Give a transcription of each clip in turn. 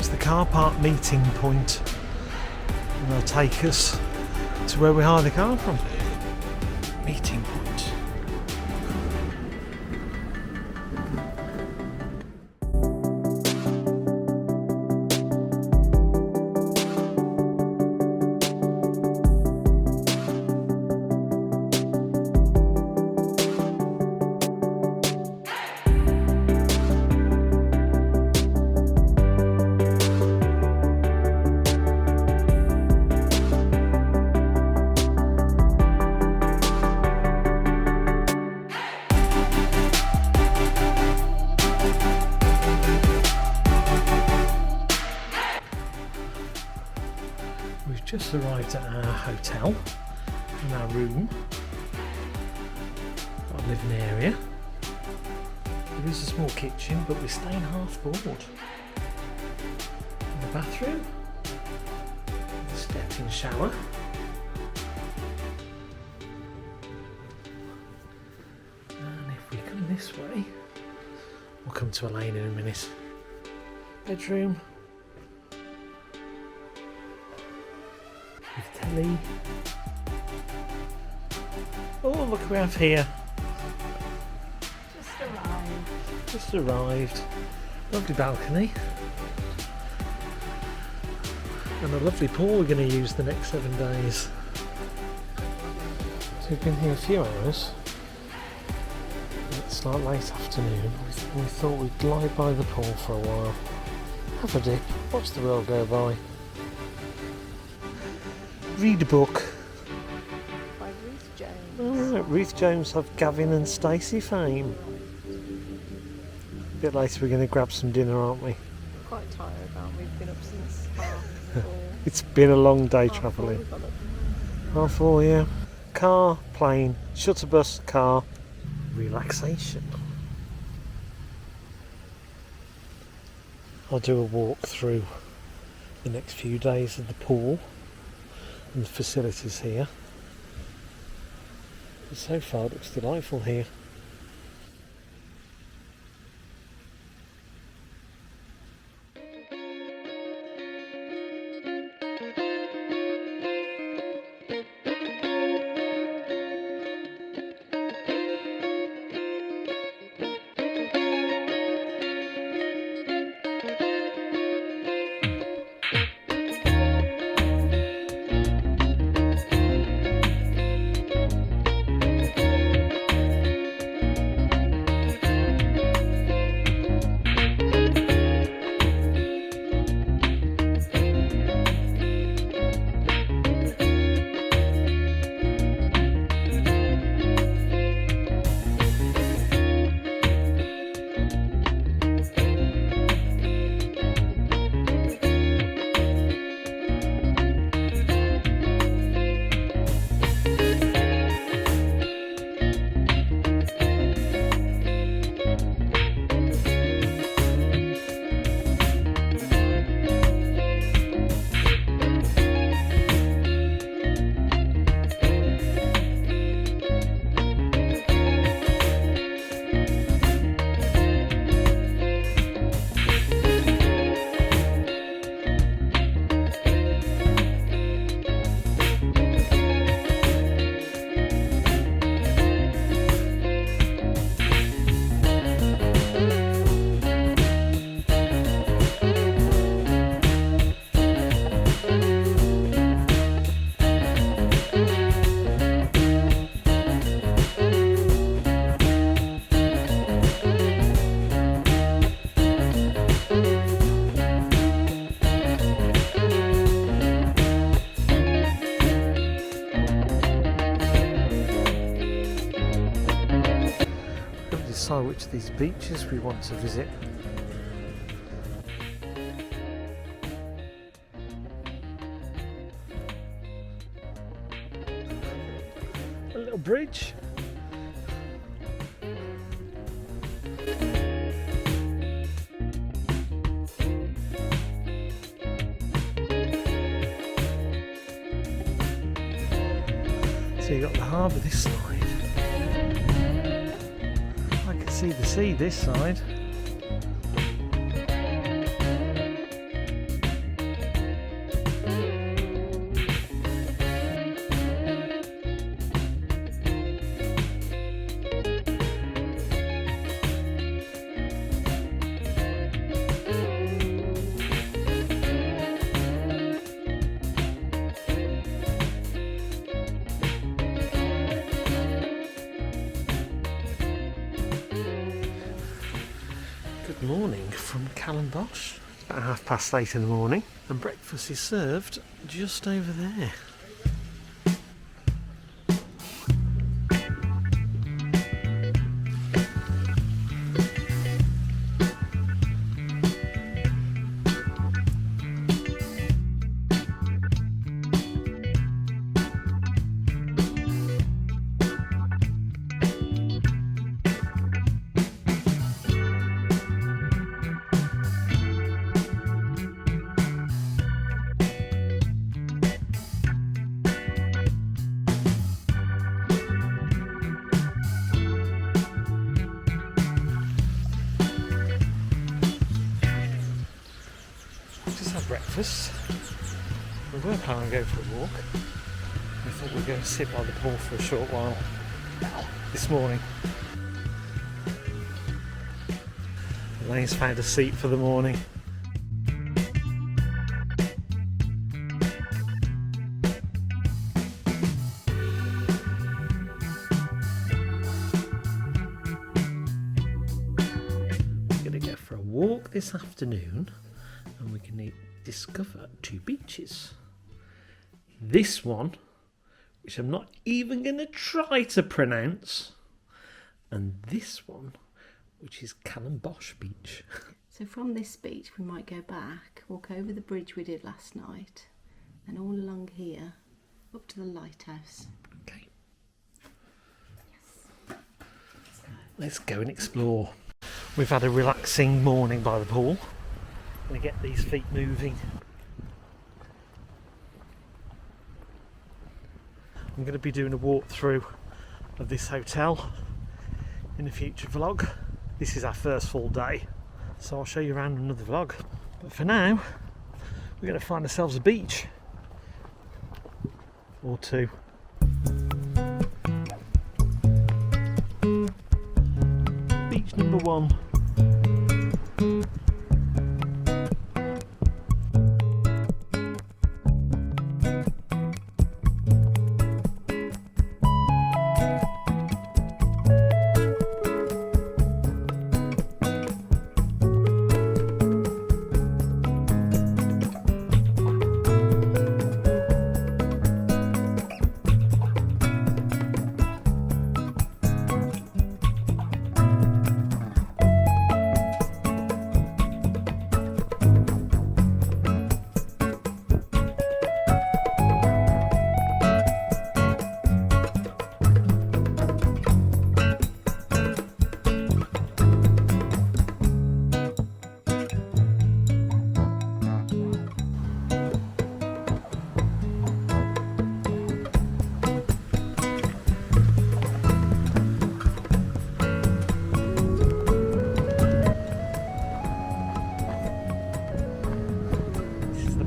It's the car park meeting point, and they'll take us to where we hire the car from. Meeting point. We've just arrived at our hotel and our room. Got a living area. There is a small kitchen, but we're staying half board. And the bathroom, the step-in shower. And if we come this way, we'll come to Elaine in a minute. Bedroom. With telly. Oh, look what we have here. Just arrived. Lovely balcony. And a lovely pool we're going to use the next 7 days. So we've been here a few hours. It's like late afternoon. We thought we'd lie by the pool for a while. Have a dip. Watch the world go by. Read a book. By Ruth Jones. Oh, Ruth Jones of Gavin and Stacey fame. A bit later we're going to grab some dinner, aren't we? We're quite tired, aren't we? We've been up since 4:30. It's been a long day travelling. 4:30, yeah. Car, plane, shuttle bus, car. Relaxation. I'll do a walk through the next few days of the pool and the facilities here. But so far it looks delightful here. Decide which of these beaches we want to visit. A little bridge. So you've got the harbour this side. See the sea this side. morning from Cala'n Bosch. It's about 8:30 in the morning, and breakfast is served just over there. Just had breakfast. We were planning to go for a walk. We thought we'd go and sit by the pool for a short while this morning. Elaine's found a seat for the morning. We're going to go for a walk this afternoon, and we can discover 2 beaches. This one, which I'm not even going to try to pronounce, and this one, which is Cala'n Bosch Beach. So from this beach we might go back, walk over the bridge we did last night, and all along here, up to the lighthouse. Okay. Yes. Let's go and explore. We've had a relaxing morning by the pool. I'm going to get these feet moving. I'm going to be doing a walkthrough of this hotel in a future vlog. This is our first full day, so I'll show you around another vlog. But for now, we're going to find ourselves a beach or 2. Beach number 1.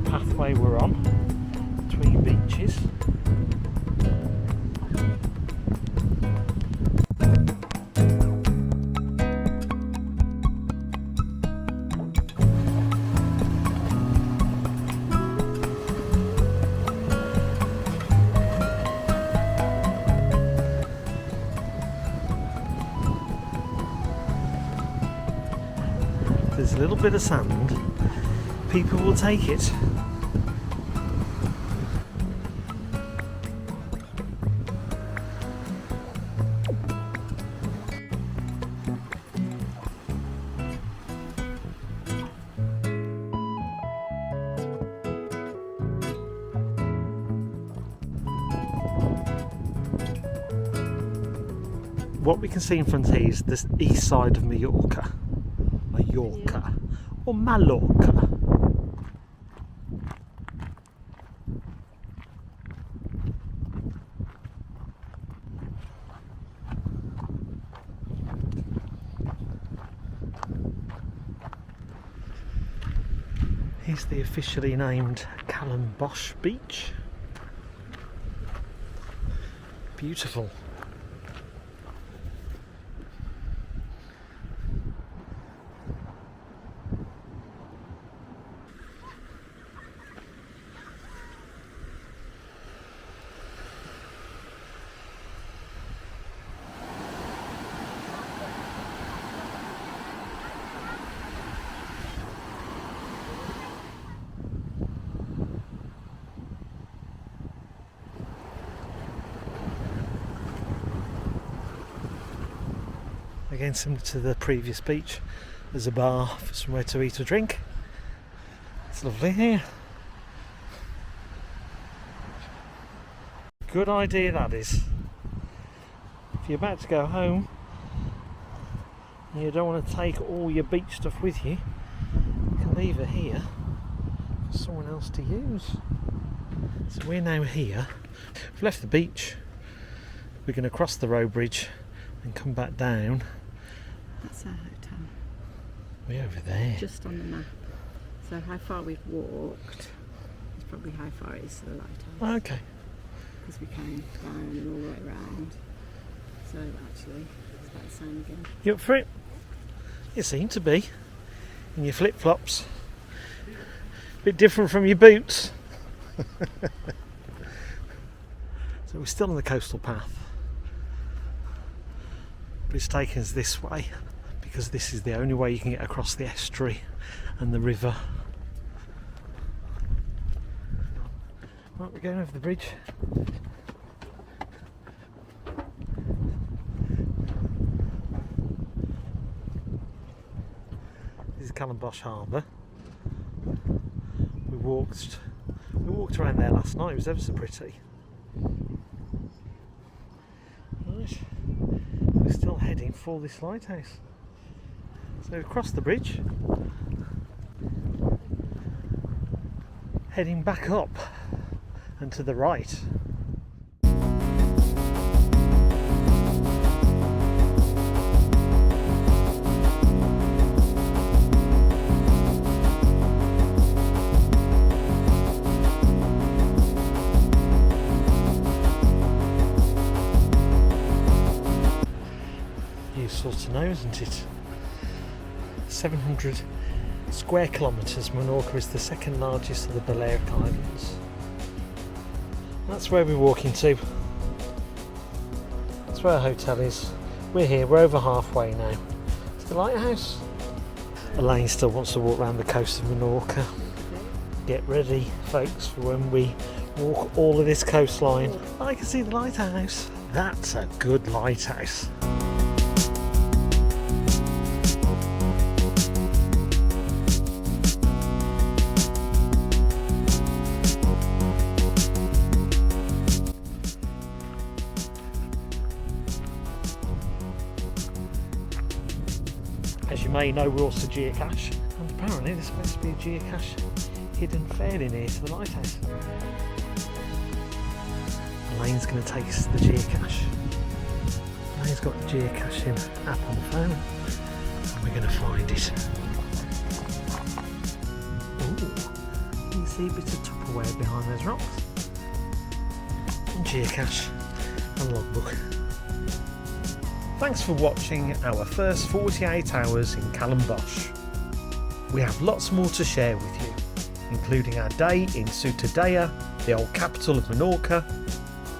Pathway we're on between beaches. There's a little bit of sand. People will take it. What we can see in front here is the east side of Mallorca. Mallorca. Or Mallorca. Here's the officially named Cala'n Bosch Beach. Beautiful. again, similar to the previous beach, there's a bar for somewhere to eat or drink. It's lovely here. Good idea that is. If you're about to go home and you don't want to take all your beach stuff with you, you can leave it here for someone else to use. So we're now here. We've left the beach. We're going to cross the road bridge and come back down. That's our hotel. Way over there. Just on the map. So how far we've walked is probably how far it is to the lighthouse. Okay. Because we came down and all the way around. So actually, it's about the same again. You up for it? You seem to be. In your flip-flops. Bit different from your boots. So we're still on the coastal path. But it's taken us this way because this is the only way you can get across the estuary and the river. Right, we're going over the bridge. This is Cala'n Bosch harbour. We walked around there last night. It was ever so pretty. Right. We're still heading for this lighthouse. So we've crossed the bridge, heading back up and to the right. Useful to know, isn't it? 700 square kilometres. Menorca is the second largest of the Balearic Islands. That's where we're walking to. That's where our hotel is. We're here, we're over halfway now to the lighthouse. Elaine still wants to walk around the coast of Menorca. Get ready, folks, for when we walk all of this coastline. I can see the lighthouse. That's a good lighthouse. As you may know, we also geocache, and apparently there's supposed to be a geocache hidden fairly near to the lighthouse. Elaine's going to take us to the geocache. Elaine's got the geocaching app on the phone, and we're going to find it. Ooh, you can see a bit of Tupperware behind those rocks. And geocache and logbook. Thanks for watching our first 48 hours in Cala'n Bosch. We have lots more to share with you, including our day in Ciutadella, the old capital of Menorca.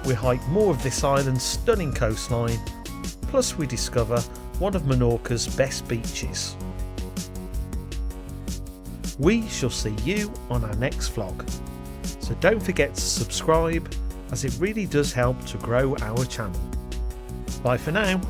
We hike more of this island's stunning coastline, plus we discover one of Menorca's best beaches. We shall see you on our next vlog, so don't forget to subscribe, as it really does help to grow our channel. Bye for now.